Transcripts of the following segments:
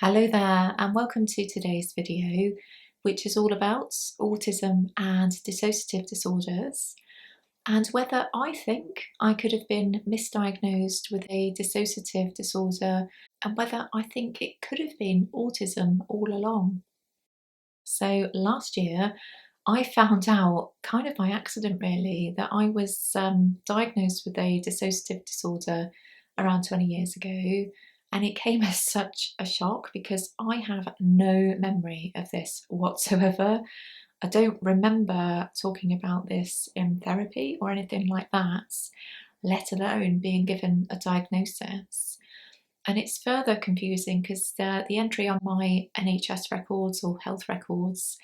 Hello there and welcome to today's video, which is all about autism and dissociative disorders and whether I think I could have been misdiagnosed with a dissociative disorder and whether I think it could have been autism all along. So last year I found out, kind of by accident really, that I was diagnosed with a dissociative disorder around 20 years ago, and it came as such a shock because I have no memory of this whatsoever. I don't remember talking about this in therapy or anything like that, let alone being given a diagnosis. And it's further confusing because the entry on my NHS records or health records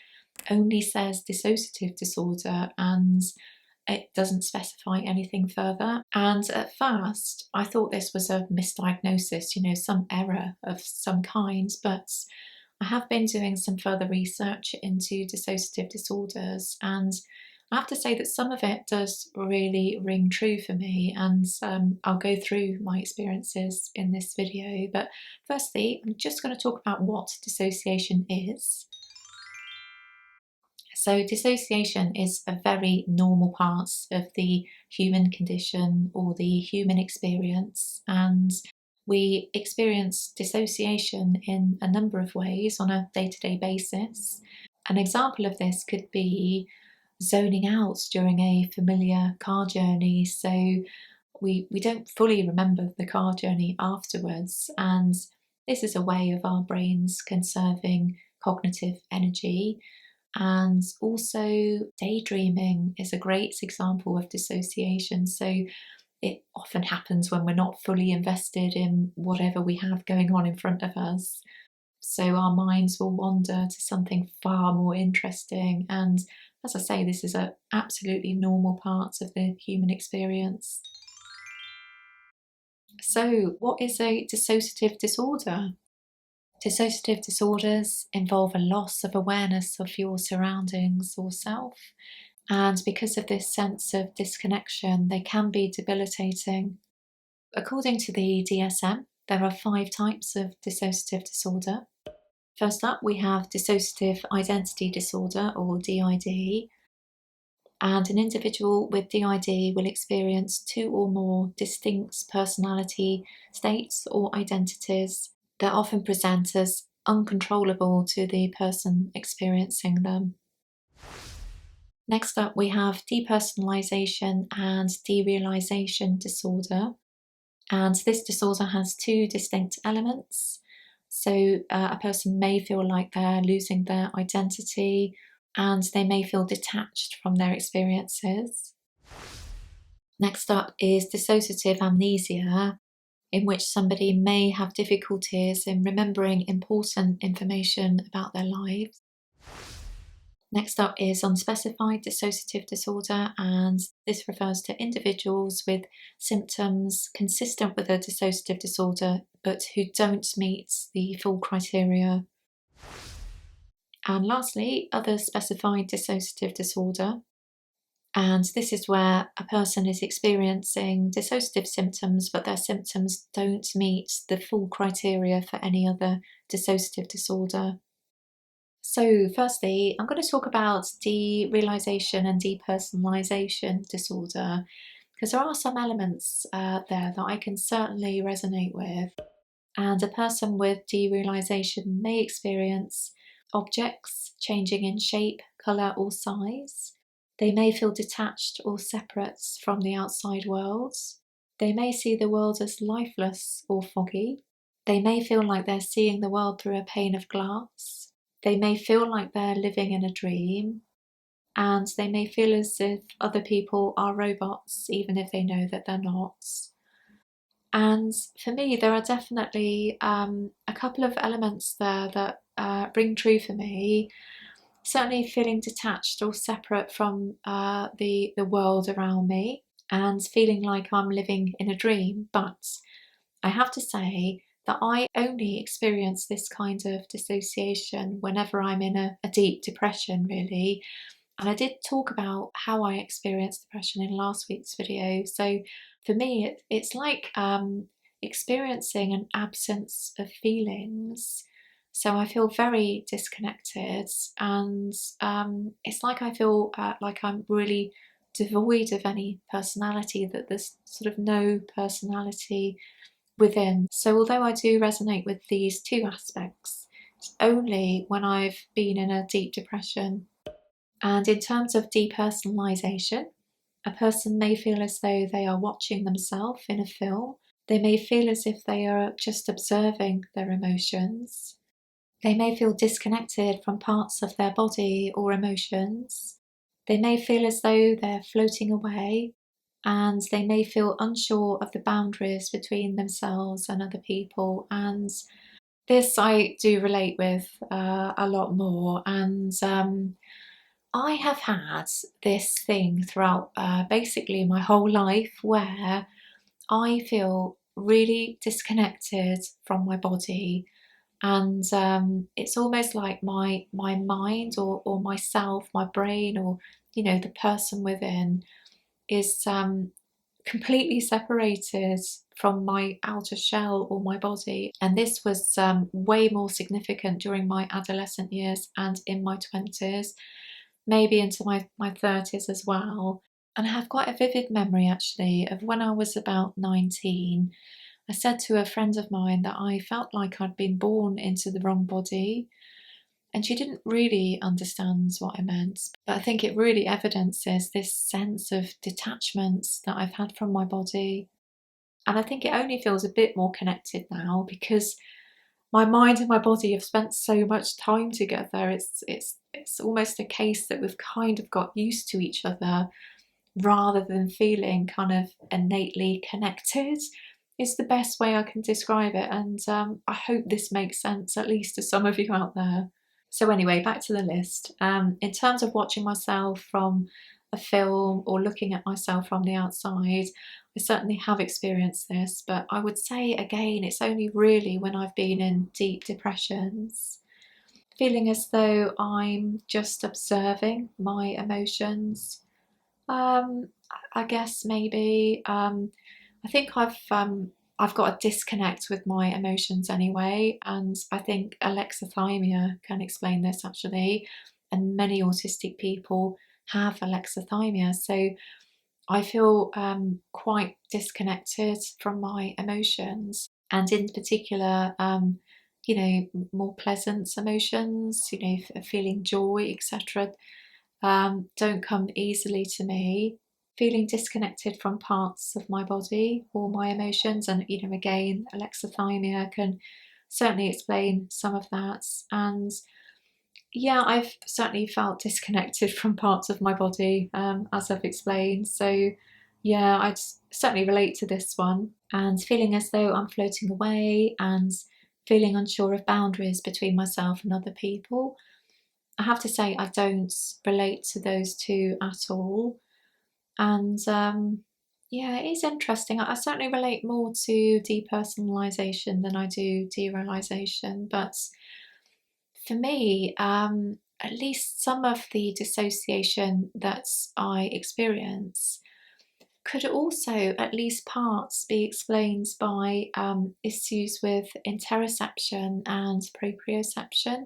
only says dissociative disorder and it doesn't specify anything further. And at first, I thought this was a misdiagnosis, some error of some kind, but I have been doing some further research into dissociative disorders, and I have to say that some of it does really ring true for me, and I'll go through my experiences in this video. But firstly, I'm just going to talk about what dissociation is. So dissociation is a very normal part of the human condition or the human experience, and we experience dissociation in a number of ways on a day-to-day basis. An example of this could be zoning out during a familiar car journey, so we don't fully remember the car journey afterwards, and this is a way of our brains conserving cognitive energy. And also daydreaming is a great example of dissociation. So it often happens when we're not fully invested in whatever we have going on in front of us. So our minds will wander to something far more interesting. And as I say, this is an absolutely normal part of the human experience. So what is a dissociative disorder? Dissociative disorders involve a loss of awareness of your surroundings or self, and because of this sense of disconnection, they can be debilitating. According to the DSM, there are 5 types of dissociative disorder. First up, we have dissociative identity disorder, or DID, and an individual with DID will experience 2 or more distinct personality states or identities that often present as uncontrollable to the person experiencing them. Next up, we have depersonalisation and derealisation disorder, and this disorder has 2 distinct elements. So a person may feel like they're losing their identity, and they may feel detached from their experiences. Next up is dissociative amnesia, in which somebody may have difficulties in remembering important information about their lives. Next up is unspecified dissociative disorder, and this refers to individuals with symptoms consistent with a dissociative disorder but who don't meet the full criteria. And lastly, other specified dissociative disorder. And this is where a person is experiencing dissociative symptoms, but their symptoms don't meet the full criteria for any other dissociative disorder. So firstly, I'm going to talk about derealisation and depersonalisation disorder, because there are some elements there that I can certainly resonate with. And a person with derealisation may experience objects changing in shape, colour or size. They may feel detached or separate from the outside world. They may see the world as lifeless or foggy. They may feel like they're seeing the world through a pane of glass. They may feel like they're living in a dream. And they may feel as if other people are robots, even if they know that they're not. And for me, there are definitely a couple of elements there that ring true for me. Certainly feeling detached or separate from the world around me and feeling like I'm living in a dream. But I have to say that I only experience this kind of dissociation whenever I'm in a deep depression, really. And I did talk about how I experienced depression in last week's video. So for me, it's like experiencing an absence of feelings. So I feel very disconnected, and it's like I feel like I'm really devoid of any personality, that there's sort of no personality within. So although I do resonate with these two aspects, it's only when I've been in a deep depression. And in terms of depersonalisation, a person may feel as though they are watching themselves in a film. They may feel as if they are just observing their emotions. They may feel disconnected from parts of their body or emotions. They may feel as though they're floating away, and they may feel unsure of the boundaries between themselves and other people. And this I do relate with a lot more. And I have had this thing throughout basically my whole life, where I feel really disconnected from my body, and it's almost like my mind, or myself, my brain, or the person within is completely separated from my outer shell or my body. And this was way more significant during my adolescent years and in my 20s, maybe into my 30s as well. And I have quite a vivid memory actually of when I was about 19. I said to a friend of mine that I felt like I'd been born into the wrong body, and she didn't really understand what I meant. But I think it really evidences this sense of detachment that I've had from my body. And I think it only feels a bit more connected now, because my mind and my body have spent so much time together. It's almost a case that we've kind of got used to each other, rather than feeling kind of innately connected, is the best way I can describe it. And I hope this makes sense, at least to some of you out there. So anyway, back to the list. In terms of watching myself from a film or looking at myself from the outside, I certainly have experienced this, but I would say again, it's only really when I've been in deep depressions, feeling as though I'm just observing my emotions. I guess maybe I think I've got a disconnect with my emotions anyway, and I think alexithymia can explain this actually, and many autistic people have alexithymia. So I feel quite disconnected from my emotions, and in particular, more pleasant emotions, feeling joy, etc., don't come easily to me. Feeling disconnected from parts of my body or my emotions, and again, alexithymia can certainly explain some of that. And yeah, I've certainly felt disconnected from parts of my body, as I've explained. So yeah, I'd certainly relate to this one. And feeling as though I'm floating away, and feeling unsure of boundaries between myself and other people. I have to say I don't relate to those two at all. And yeah, it is interesting. I certainly relate more to depersonalisation than I do derealisation. But for me, at least some of the dissociation that I experience could also, at least parts, be explained by issues with interoception and proprioception.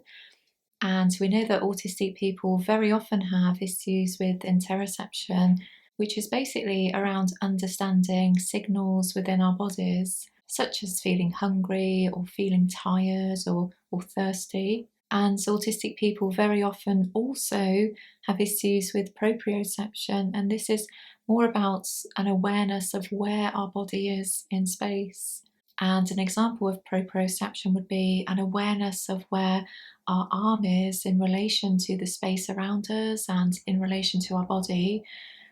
And we know that autistic people very often have issues with interoception, which is basically around understanding signals within our bodies, such as feeling hungry or feeling tired or thirsty. And autistic people very often also have issues with proprioception, and this is more about an awareness of where our body is in space. And an example of proprioception would be an awareness of where our arm is in relation to the space around us and in relation to our body,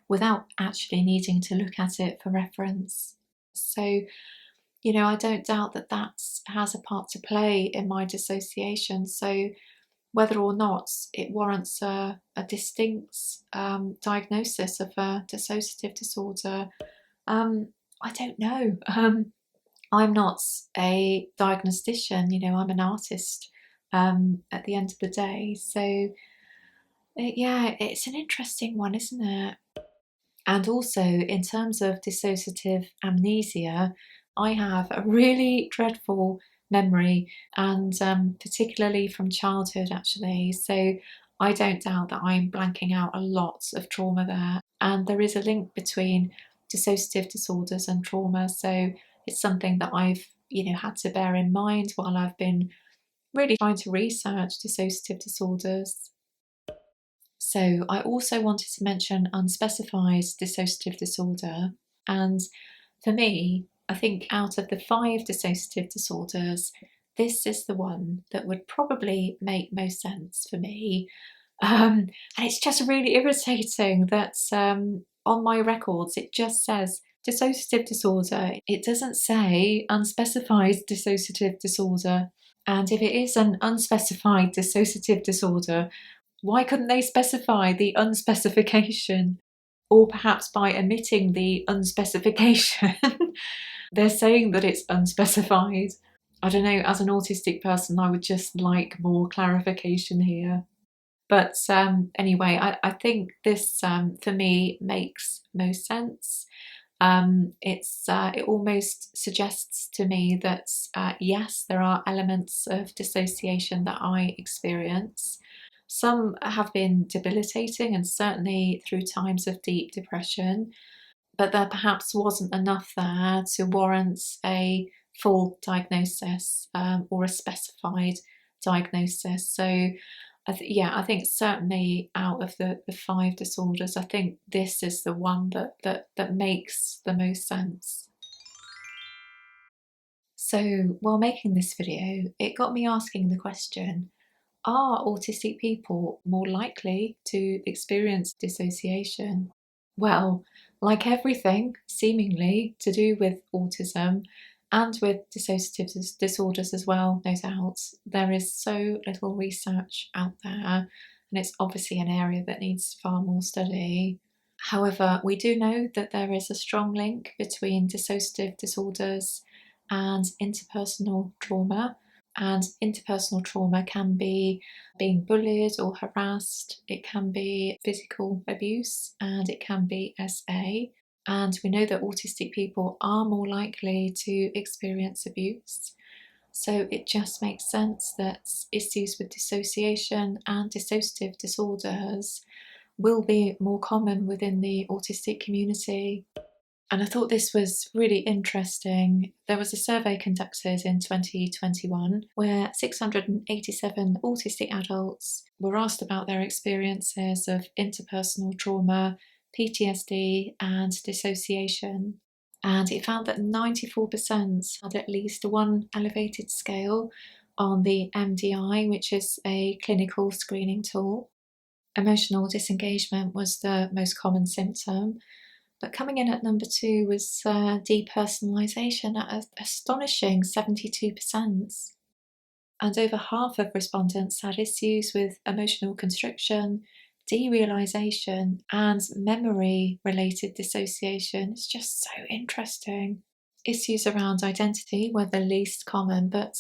without actually needing to look at it for reference. So, I don't doubt that that has a part to play in my dissociation. So whether or not it warrants a distinct diagnosis of a dissociative disorder, I don't know. I'm not a diagnostician, I'm an artist at the end of the day. So, yeah, it's an interesting one, isn't it? And also, in terms of dissociative amnesia, I have a really dreadful memory, and particularly from childhood actually. So I don't doubt that I'm blanking out a lot of trauma there, and there is a link between dissociative disorders and trauma. So it's something that I've had to bear in mind while I've been really trying to research dissociative disorders. So I also wanted to mention unspecified dissociative disorder, and for me, I think out of the 5 dissociative disorders, this is the one that would probably make most sense for me. And it's just really irritating that on my records it just says dissociative disorder. It doesn't say unspecified dissociative disorder. And if it is an unspecified dissociative disorder, why couldn't they specify the unspecification? Or perhaps by omitting the unspecification, they're saying that it's unspecified. I don't know, as an autistic person, I would just like more clarification here. But anyway, I think this for me makes most sense. It almost suggests to me that yes, there are elements of dissociation that I experience. Some have been debilitating, and certainly through times of deep depression, but there perhaps wasn't enough there to warrant a full diagnosis or a specified diagnosis. So I think certainly out of the 5 disorders, I think this is the one that makes the most sense. So while making this video, it got me asking the question, are autistic people more likely to experience dissociation? Well, like everything seemingly to do with autism and with dissociative disorders as well, no doubt, there is so little research out there, and it's obviously an area that needs far more study. However, we do know that there is a strong link between dissociative disorders and interpersonal trauma. And interpersonal trauma can be being bullied or harassed, it can be physical abuse, and it can be SA. And we know that autistic people are more likely to experience abuse. So it just makes sense that issues with dissociation and dissociative disorders will be more common within the autistic community. And I thought this was really interesting. There was a survey conducted in 2021 where 687 autistic adults were asked about their experiences of interpersonal trauma, PTSD, and dissociation. And it found that 94% had at least one elevated scale on the MDI, which is a clinical screening tool. Emotional disengagement was the most common symptom. But coming in at number 2 was depersonalisation at an astonishing 72%. And over half of respondents had issues with emotional constriction, derealisation, and memory-related dissociation. It's just so interesting. Issues around identity were the least common, but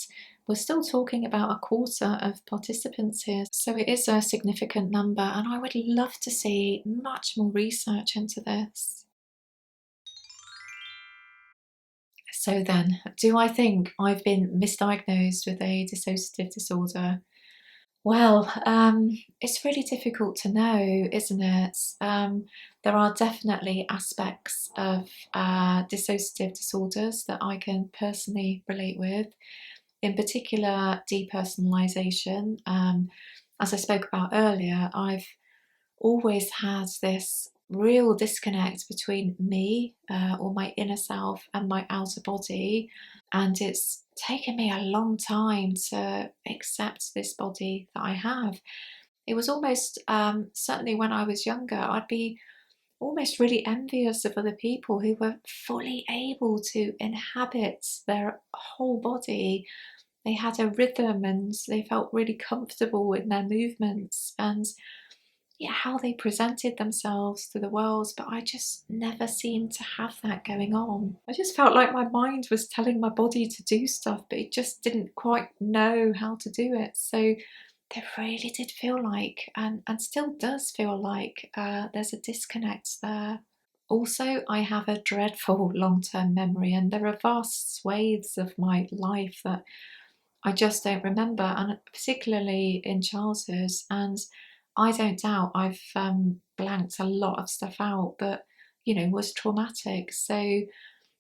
we're still talking about a quarter of participants here, so it is a significant number, and I would love to see much more research into this. So then, do I think I've been misdiagnosed with a dissociative disorder? Well, it's really difficult to know, isn't it? There are definitely aspects of dissociative disorders that I can personally relate with, in particular depersonalisation. As I spoke about earlier, I've always had this real disconnect between me or my inner self and my outer body, and it's taken me a long time to accept this body that I have. It was almost certainly when I was younger, I'd be almost really envious of other people who were fully able to inhabit their whole body. They had a rhythm and they felt really comfortable in their movements and how they presented themselves to the world, but I just never seemed to have that going on. I just felt like my mind was telling my body to do stuff, but it just didn't quite know how to do it. So there really did feel like, and still does feel like, there's a disconnect there. Also, I have a dreadful long-term memory, and there are vast swathes of my life that I just don't remember, and particularly in childhood. And I don't doubt I've blanked a lot of stuff out that, was traumatic. So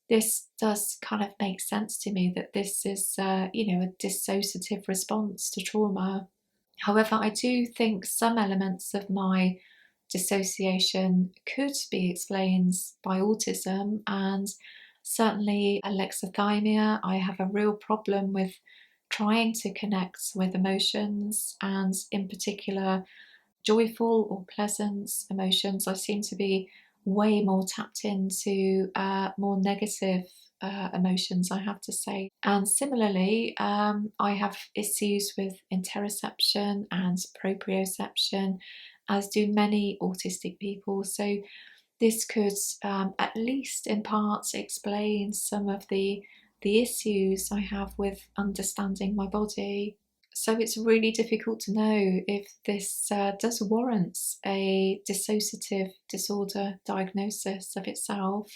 this does kind of make sense to me that this is, a dissociative response to trauma. However, I do think some elements of my dissociation could be explained by autism, and certainly alexithymia. I have a real problem with trying to connect with emotions, and in particular joyful or pleasant emotions. I seem to be way more tapped into more negative emotions, I have to say. And similarly, I have issues with interoception and proprioception, as do many autistic people. So this could, at least in part, explain some of the issues I have with understanding my body. So it's really difficult to know if this does warrant a dissociative disorder diagnosis of itself.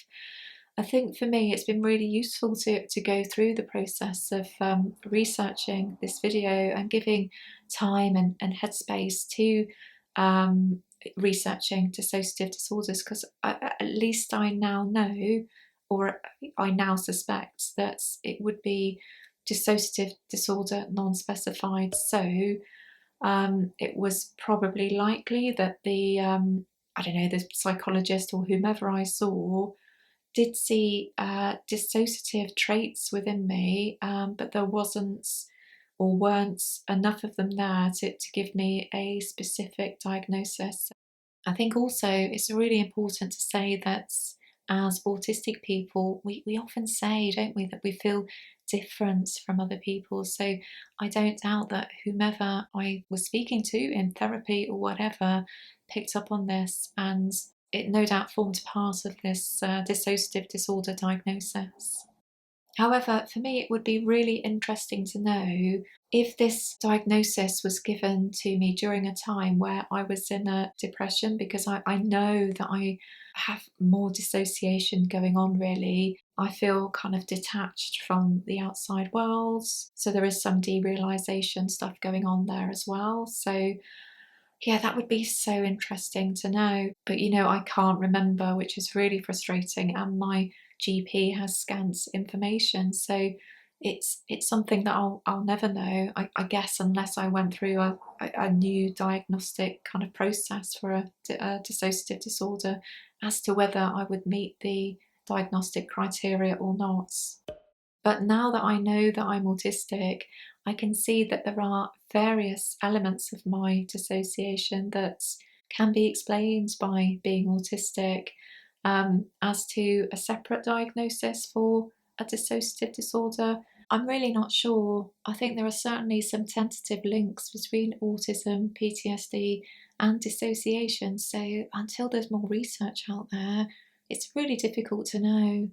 I think for me it's been really useful to go through the process of researching this video and giving time and headspace to researching dissociative disorders, because at least I now know, or I now suspect, that it would be dissociative disorder non-specified. So it was probably likely that the I don't know, the psychologist or whomever I saw did see dissociative traits within me, but there wasn't or weren't enough of them there to give me a specific diagnosis. I think also it's really important to say that as autistic people, we often say, don't we, that we feel different from other people. So I don't doubt that whomever I was speaking to in therapy or whatever picked up on this, and it no doubt formed part of this dissociative disorder diagnosis. However, for me, it would be really interesting to know if this diagnosis was given to me during a time where I was in a depression, because I know that I have more dissociation going on, really. I feel kind of detached from the outside world. So there is some derealisation stuff going on there as well. So yeah, that would be so interesting to know. But I can't remember, which is really frustrating, and my GP has scant information. So it's something that I'll never know, I guess, unless I went through a new diagnostic kind of process for a dissociative disorder, as to whether I would meet the diagnostic criteria or not. But now that I know that I'm autistic, I can see that there are various elements of my dissociation that can be explained by being autistic. As to a separate diagnosis for a dissociative disorder, I'm really not sure. I think there are certainly some tentative links between autism, PTSD, and dissociation. So until there's more research out there, it's really difficult to know.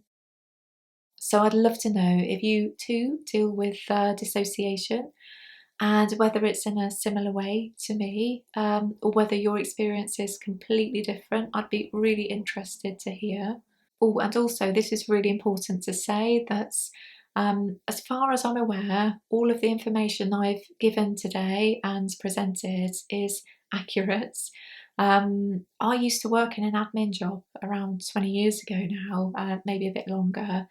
So I'd love to know if you too deal with dissociation, and whether it's in a similar way to me, or whether your experience is completely different. I'd be really interested to hear. Oh, and also this is really important to say that as far as I'm aware, all of the information I've given today and presented is accurate. I used to work in an admin job around 20 years ago now, maybe a bit longer.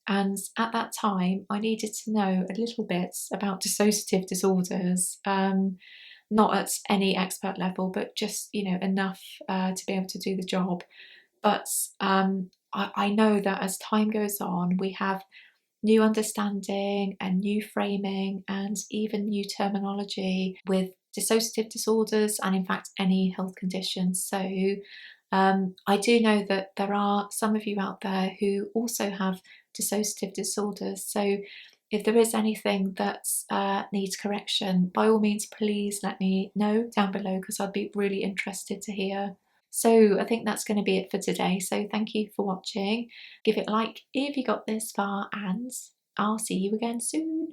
And at that time, I needed to know a little bit about dissociative disorders, not at any expert level, but just, enough to be able to do the job. But I know that as time goes on, we have new understanding and new framing and even new terminology with dissociative disorders, and in fact any health conditions. So I do know that there are some of you out there who also have dissociative disorders. So if there is anything that needs correction, by all means, please let me know down below, because I'd be really interested to hear. So I think that's going to be it for today. So thank you for watching. Give it a like if you got this far, and I'll see you again soon.